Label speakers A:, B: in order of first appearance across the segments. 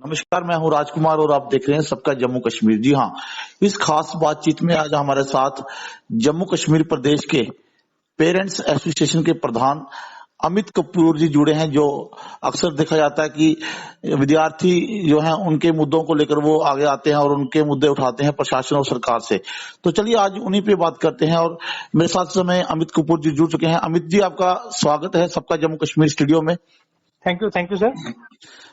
A: नमस्कार, मैं हूं राजकुमार और आप देख रहे हैं सबका जम्मू कश्मीर। जी हाँ, इस खास बातचीत में आज हमारे साथ जम्मू कश्मीर प्रदेश के पेरेंट्स एसोसिएशन के प्रधान अमित कपूर जी जुड़े हैं। जो अक्सर देखा जाता है कि विद्यार्थी जो हैं उनके मुद्दों को लेकर वो आगे आते हैं और उनके मुद्दे उठाते हैं प्रशासन और सरकार से। तो चलिए आज उन्हीं पे बात करते हैं और मेरे साथ इस समय अमित कपूर जी जुड़ चुके हैं। अमित जी, आपका स्वागत है सबका जम्मू कश्मीर स्टूडियो में।
B: Thank you sir.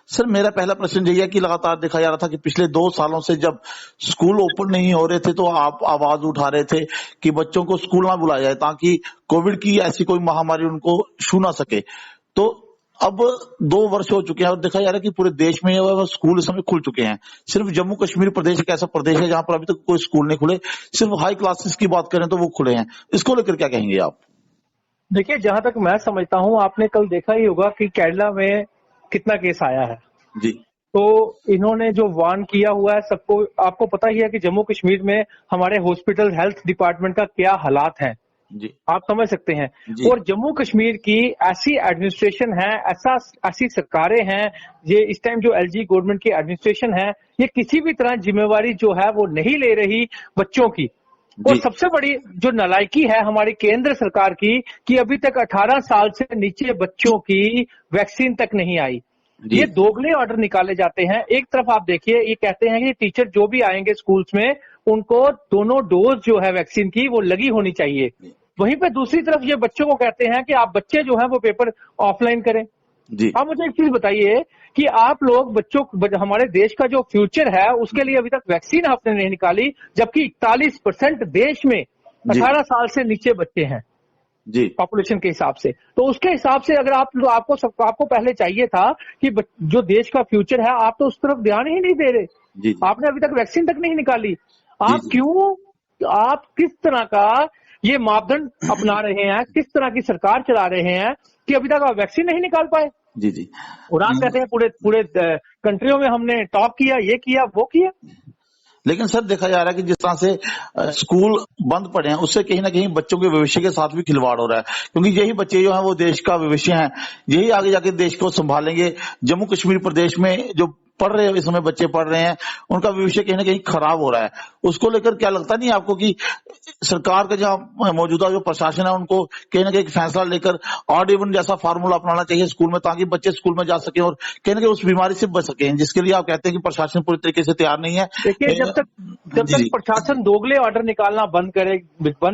A: सर, मेरा पहला प्रश्न यही है कि लगातार देखा जा रहा था कि पिछले 2 सालों से जब स्कूल ओपन नहीं हो रहे थे तो आप आवाज उठा रहे थे कि बच्चों को स्कूल ना बुलाया जाए ताकि कोविड की ऐसी कोई महामारी उनको छू ना सके। तो अब 2 वर्ष हो चुके हैं और देखा जा रहा है कि पूरे देश में स्कूल इस समय खुल चुके हैं। सिर्फ जम्मू कश्मीर प्रदेश एक ऐसा प्रदेश है जहां पर अभी तक कोई स्कूल नहीं खुले। सिर्फ हाई क्लासेस की बात करें तो वो खुले हैं। इसको लेकर क्या कहेंगे आप?
B: देखिए, जहां तक मैं समझता हूं, आपने कल देखा ही होगा कि केरला में कितना केस आया है
A: जी।
B: तो इन्होंने जो वार्न किया हुआ है सबको, आपको पता ही है कि जम्मू कश्मीर में हमारे हॉस्पिटल हेल्थ डिपार्टमेंट का क्या हालात है।
A: जी।
B: आप समझ सकते हैं।
A: जी।
B: और जम्मू कश्मीर की ऐसी एडमिनिस्ट्रेशन है, ऐसी सरकारें हैं, ये इस टाइम जो एलजी गवर्नमेंट की एडमिनिस्ट्रेशन है, ये किसी भी तरह जिम्मेवारी जो है वो नहीं ले रही बच्चों की। और सबसे बड़ी जो नालायकी है हमारी केंद्र सरकार की कि अभी तक 18 साल से नीचे बच्चों की वैक्सीन तक नहीं आई। ये दोगले ऑर्डर निकाले जाते हैं। एक तरफ आप देखिए, ये कहते हैं कि टीचर जो भी आएंगे स्कूल्स में उनको दोनों डोज जो है वैक्सीन की वो लगी होनी चाहिए। वहीं पे दूसरी तरफ ये बच्चों को कहते हैं कि आप बच्चे जो है वो पेपर ऑफलाइन करें। आप मुझे एक चीज बताइए कि आप लोग हमारे देश का जो फ्यूचर है उसके लिए अभी तक वैक्सीन आपने नहीं निकाली, जबकि 41% देश में 18 साल से नीचे बच्चे हैं जी पॉपुलेशन के हिसाब से। तो उसके हिसाब से अगर आपको पहले चाहिए था कि जो देश का फ्यूचर है, आप तो उस तरफ ध्यान ही नहीं दे रहे। आपने अभी तक वैक्सीन तक नहीं निकाली। आप किस तरह का ये मापदंड अपना रहे हैं, किस तरह की सरकार चला रहे हैं कि अभी तक आप वैक्सीन नहीं निकाल पाए?
A: जी।
B: और आप कहते हैं पूरे कंट्रियों में हमने टॉप किया, ये किया, वो किया।
A: लेकिन सर, देखा जा रहा है कि जिस तरह से स्कूल बंद पड़े हैं उससे कहीं ना कहीं बच्चों के भविष्य के साथ भी खिलवाड़ हो रहा है, क्योंकि यही बच्चे जो हैं वो देश का भविष्य हैं। यही आगे जाके देश को संभालेंगे। जम्मू कश्मीर प्रदेश में जो पढ़ रहे हैं इस समय बच्चे पढ़ रहे हैं, उनका भविष्य कहीं ना कहीं खराब हो रहा है। उसको लेकर क्या लगता नहीं आपको कि सरकार का जहाँ मौजूदा जो प्रशासन है उनको कहीं ना कहीं फैसला लेकर ऑड इवन जैसा फार्मूला अपनाना चाहिए स्कूल में, ताकि बच्चे स्कूल में जा सके और कहीं ना कहीं उस बीमारी से बच सके, जिसके लिए आप कहते हैं कि प्रशासन पूरी तरीके से तैयार नहीं है।
B: देखिए, जब तक प्रशासन दोगले ऑर्डर निकालना बंद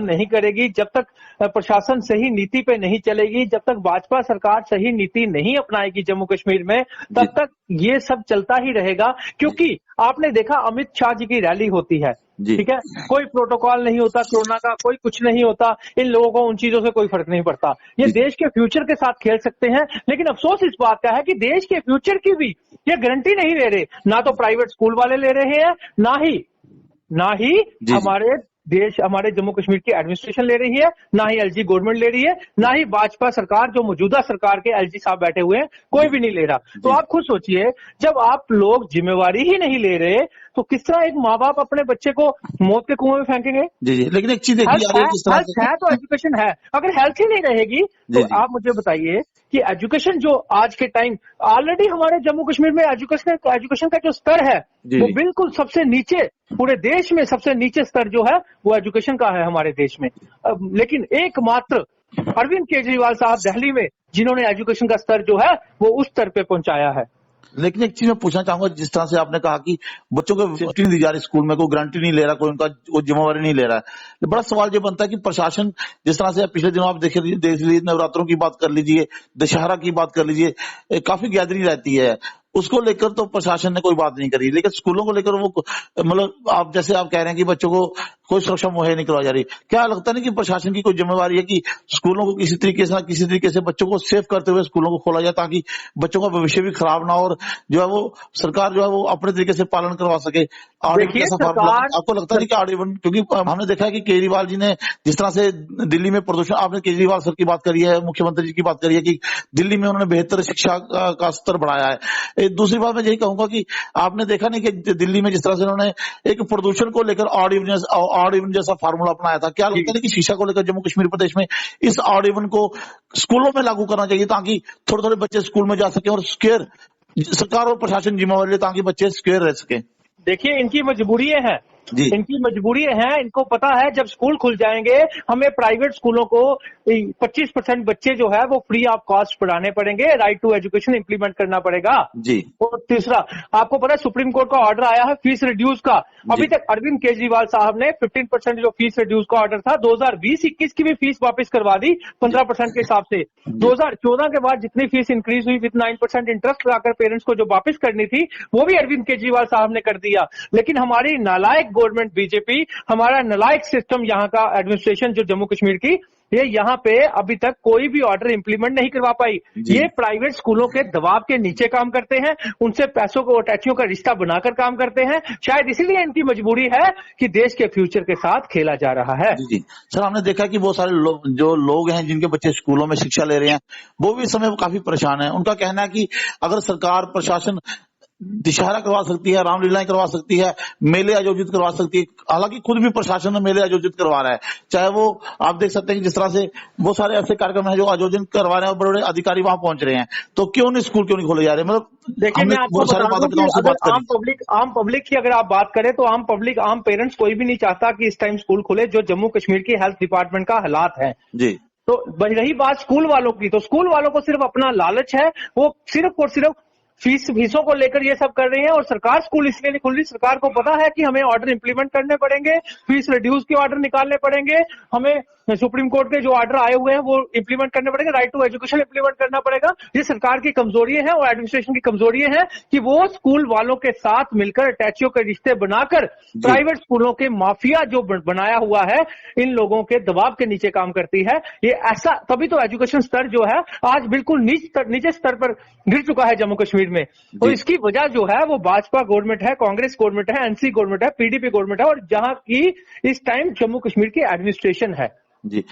B: नहीं करेगी, जब तक प्रशासन सही नीति पे नहीं चलेगी, जब तक भाजपा सरकार सही नीति नहीं अपनाएगी जम्मू कश्मीर में, तब तक ये सब चलता ही रहेगा। क्योंकि आपने देखा अमित शाह जी की रैली होती है, ठीक है, कोई प्रोटोकॉल नहीं होता, कोरोना का कोई कुछ नहीं होता, इन लोगों को उन चीजों से कोई फर्क नहीं पड़ता। ये देश के फ्यूचर के साथ खेल सकते हैं। लेकिन अफसोस इस बात का है कि देश के फ्यूचर की भी ये गारंटी नहीं ले रहे। ना तो प्राइवेट स्कूल वाले ले रहे हैं, ना ही हमारे जम्मू कश्मीर की एडमिनिस्ट्रेशन ले रही है, ना ही एलजी गवर्नमेंट ले रही है, ना ही भाजपा सरकार जो मौजूदा सरकार के एलजी साहब बैठे हुए हैं, कोई भी नहीं ले रहा। तो आप खुद सोचिए, जब आप लोग जिम्मेवारी ही नहीं ले रहे तो किस तरह एक माँ बाप अपने बच्चे को मौत के कुएं में फेंकेंगे?
A: जी। लेकिन एक चीज
B: हेल्थ है तो एजुकेशन है। अगर हेल्थ ही नहीं रहेगी तो आप मुझे बताइए कि एजुकेशन जो आज के टाइम ऑलरेडी हमारे जम्मू कश्मीर में एजुकेशन का जो स्तर है वो बिल्कुल सबसे नीचे, पूरे देश में सबसे नीचे स्तर जो है वो एजुकेशन का है हमारे देश में। लेकिन एकमात्र अरविंद केजरीवाल साहब दिल्ली में जिन्होंने एजुकेशन का स्तर जो है वो उस स्तर पे पहुंचाया है।
A: लेकिन एक चीज मैं पूछना चाहूंगा, जिस तरह से आपने कहा कि बच्चों को सेफ्टी नहीं दी जा रही, स्कूल में कोई गारंटी नहीं ले रहा, कोई उनका वो जिम्मेवारी नहीं ले रहा है, बड़ा सवाल ये बनता है कि प्रशासन, जिस तरह से पिछले दिनों आप देख लीजिए, नवरात्रों की बात कर लीजिए, दशहरा की बात कर लीजिए, काफी गैदरिंग रहती है, उसको लेकर तो प्रशासन ने कोई बात नहीं करी। लेकिन स्कूलों को लेकर वो मतलब आप जैसे आप कह रहे हैं कि बच्चों को कोई सुरक्षा मुहैया नहीं करवाई जा रही, क्या लगता नहीं कि प्रशासन की कोई जिम्मेवारी है कि स्कूलों को किसी तरीके से बच्चों को सेफ करते हुए स्कूलों को खोला जाए, ताकि बच्चों का भविष्य भी खराब ना हो और जो है वो सरकार जो है वो अपने तरीके से पालन करवा सके। आपको लगता नहीं कि ऑड इवन, क्योंकि हमने देखा है कि केजरीवाल जी ने जिस तरह से दिल्ली में प्रदूषण, आपने केजरीवाल सर की बात करी है, मुख्यमंत्री जी की बात करी है कि दिल्ली में उन्होंने बेहतर शिक्षा का स्तर बढ़ाया है। दूसरी बात मैं यही कहूंगा कि आपने देखा नहीं कि दिल्ली में जिस तरह से उन्होंने एक प्रदूषण को लेकर ऑड इवन जैसा फार्मूला अपनाया था, क्या लगता है कि शिक्षा को लेकर जम्मू कश्मीर प्रदेश में इस ऑड इवन को स्कूलों में लागू करना चाहिए, ताकि थोड़े थोड़े बच्चे स्कूल में जा सके और स्केयर सरकार और प्रशासन जिम्मेवारी ले ताकि बच्चे सिक्योर रह सके।
B: देखिए, इनकी मजबूरियां हैं,
A: जी
B: इनकी मजबूरियां हैं। इनको पता है जब स्कूल खुल जाएंगे हमें प्राइवेट स्कूलों को 25% बच्चे जो है वो फ्री ऑफ कॉस्ट पढ़ाने पड़ेंगे, राइट टू एजुकेशन इंप्लीमेंट करना पड़ेगा।
A: जी
B: और तीसरा, आपको पता है सुप्रीम कोर्ट का ऑर्डर आया है फीस रिड्यूस का। अभी तक अरविंद केजरीवाल साहब ने 15% जो फीस रिड्यूस का ऑर्डर था 2020-21 की भी फीस वापस करवा दी 15% के हिसाब से। 2014 के बाद जितनी फीस इंक्रीज हुई विद 9% इंटरेस्ट लगाकर पेरेंट्स को जो वापस करनी थी वो भी अरविंद केजरीवाल साहब ने कर दिया। लेकिन हमारी नालायक गवर्नमेंट बीजेपी, हमारा नालायक सिस्टम यहाँ का एडमिनिस्ट्रेशन जो जम्मू कश्मीर की, ये यहाँ पे अभी तक कोई भी ऑर्डर इंप्लीमेंट नहीं करवा पाई। ये प्राइवेट स्कूलों के दबाव के नीचे काम करते हैं, उनसे पैसों को अटैचियों का रिश्ता बनाकर काम करते हैं। शायद इसीलिए इनकी मजबूरी है कि देश के फ्यूचर के साथ खेला जा रहा है।
A: जी सर, हमने देखा कि बहुत सारे जो लोग हैं जिनके बच्चे स्कूलों में शिक्षा ले रहे हैं वो भी इस समय काफी परेशान है। उनका कहना है कि अगर सरकार प्रशासन दशहरा करवा सकती है, रामलीलाएं करवा सकती है, मेले आयोजित करवा सकती है, हालांकि खुद भी प्रशासन में मेले आयोजित करवा रहा है, चाहे वो आप देख सकते हैं कि जिस तरह से वो सारे ऐसे कार्यक्रम हैं जो आयोजन करवा रहे हैं और बड़े बड़े अधिकारी वहां पहुंच रहे हैं, तो क्यों नहीं स्कूल क्यों नहीं खोले जा रहे? मतलब
B: देखिए, मैं आपको बता दूं कि अगर आम पब्लिक की अगर आप बात करें तो आम पेरेंट्स कोई भी नहीं चाहता कि इस टाइम स्कूल खुले जो जम्मू कश्मीर की हेल्थ डिपार्टमेंट का हालात है।
A: जी
B: तो रही बात स्कूल वालों की, तो स्कूल वालों को सिर्फ अपना लालच है, वो सिर्फ और सिर्फ फीसों को लेकर ये सब कर रही है। और सरकार स्कूल इसलिए नहीं खुल रही, सरकार को पता है कि हमें ऑर्डर इंप्लीमेंट करने पड़ेंगे, फीस रिड्यूस के ऑर्डर निकालने पड़ेंगे, हमें सुप्रीम कोर्ट के जो ऑर्डर आए हुए हैं वो इंप्लीमेंट करने पड़ेंगे, राइट टू एजुकेशन इंप्लीमेंट करना पड़ेगा। ये सरकार की कमजोरी है और एडमिनिस्ट्रेशन की कमजोरी है कि वो स्कूल वालों के साथ मिलकर अटैचियों के रिश्ते बनाकर प्राइवेट स्कूलों के माफिया जो बनाया हुआ है इन लोगों के दबाव के नीचे काम करती है। ये ऐसा तभी तो एजुकेशन स्तर जो है आज बिल्कुल नीचे स्तर पर गिर चुका है जम्मू कश्मीर में। और इसकी वजह जो है वो भाजपा गवर्नमेंट है, कांग्रेस गवर्नमेंट है, एनसी गवर्नमेंट है, पीडीपी गवर्नमेंट है और जहां की इस टाइम जम्मू कश्मीर की एडमिनिस्ट्रेशन है।
A: जी,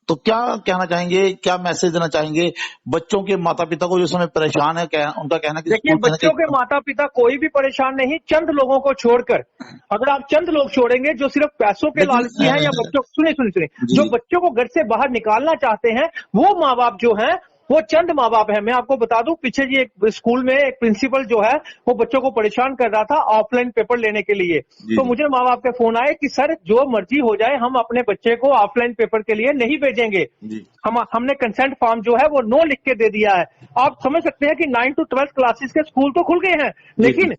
A: तो क्या कहना चाहेंगे, क्या मैसेज देना चाहेंगे बच्चों के माता पिता को जो समय परेशान है? क्या उनका कहना कि
B: देखिए, बच्चों के माता पिता कोई भी परेशान नहीं, चंद लोगों को छोड़कर। अगर आप चंद लोग छोड़ेंगे जो सिर्फ पैसों के लालची हैं या बच्चों सुनिए जो बच्चों को घर से बाहर निकालना चाहते हैं वो माँ बाप जो हैं वो चंद माँ बाप है। मैं आपको बता दूं, पीछे जी एक स्कूल में एक प्रिंसिपल जो है वो बच्चों को परेशान कर रहा था ऑफलाइन पेपर लेने के लिए। तो मुझे माँ बाप के फोन आए कि सर जो मर्जी हो जाए हम अपने बच्चे को ऑफलाइन पेपर के लिए नहीं भेजेंगे। हमने कंसेंट फॉर्म जो है वो नो लिख के दे दिया है। आप समझ सकते हैं कि 9 to 12 क्लासेस के स्कूल तो खुल गए हैं लेकिन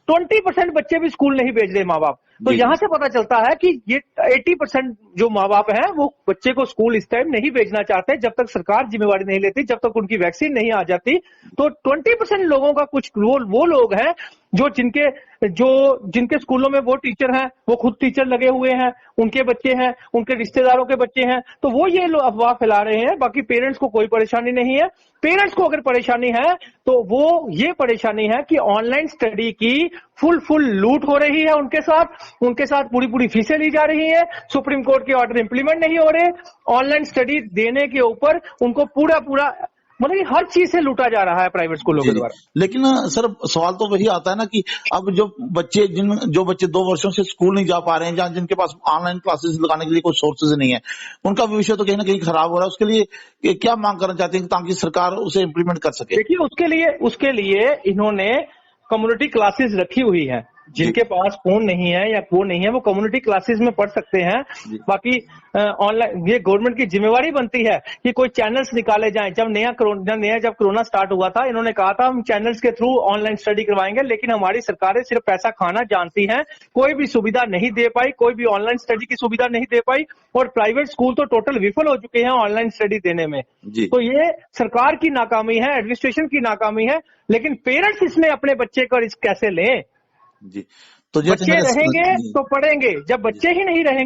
B: 20% बच्चे भी स्कूल नहीं भेज रहे माँ बाप। तो यहां से पता चलता है कि ये 80% जो माँ बाप हैं वो बच्चे को स्कूल इस टाइम नहीं भेजना चाहते जब तक सरकार जिम्मेवारी नहीं लेती, जब तक उनकी वैक्सीन नहीं आ जाती। तो 20% लोगों का कुछ वो लोग हैं जो जिनके स्कूलों में वो टीचर हैं, वो खुद टीचर लगे हुए हैं, उनके बच्चे हैं, उनके रिश्तेदारों के बच्चे हैं, तो वो ये अफवाह फैला रहे हैं। बाकी पेरेंट्स को कोई परेशानी नहीं है। पेरेंट्स को अगर परेशानी है तो वो ये परेशानी है कि ऑनलाइन स्टडी की फुल लूट हो रही है उनके साथ पूरी फीसें ली जा रही है, सुप्रीम कोर्ट के ऑर्डर इंप्लीमेंट नहीं हो रहे, ऑनलाइन स्टडी देने के ऊपर उनको पूरा मतलब हर चीज से लूटा जा रहा है प्राइवेट स्कूलों के द्वारा।
A: लेकिन सर सवाल तो वही आता है ना कि अब जो बच्चे 2 वर्षों से स्कूल नहीं जा पा रहे हैं, जहाँ जिनके पास ऑनलाइन क्लासेस लगाने के लिए कोई सोर्सेज नहीं है, उनका भविष्य तो कहीं ना कहीं खराब हो रहा है। उसके लिए क्या मांग करना चाहते हैं ताकि सरकार उसे इम्प्लीमेंट कर सके?
B: देखिए, उसके लिए इन्होंने कम्युनिटी क्लासेस रखी हुई है। जिनके पास फोन नहीं है या वो नहीं है वो कम्युनिटी क्लासेस में पढ़ सकते हैं। बाकी ऑनलाइन ये गवर्नमेंट की जिम्मेवारी बनती है कि कोई चैनल्स निकाले जाएं। जब कोरोना स्टार्ट हुआ था इन्होंने कहा था हम चैनल्स के थ्रू ऑनलाइन स्टडी करवाएंगे, लेकिन हमारी सरकारें सिर्फ पैसा खाना जानती हैं, कोई भी सुविधा नहीं दे पाई, कोई भी ऑनलाइन स्टडी की सुविधा नहीं दे पाई और प्राइवेट स्कूल तो टोटल विफल हो चुके हैं ऑनलाइन स्टडी देने में। तो ये सरकार की नाकामी है, एडमिनिस्ट्रेशन की नाकामी है, लेकिन पेरेंट्स इसमें अपने बच्चे का रिस्क कैसे लें?
A: जी, तो
B: बच्चे रहेंगे तो पढ़ेंगे, जब बच्चे ही नहीं रहेंगे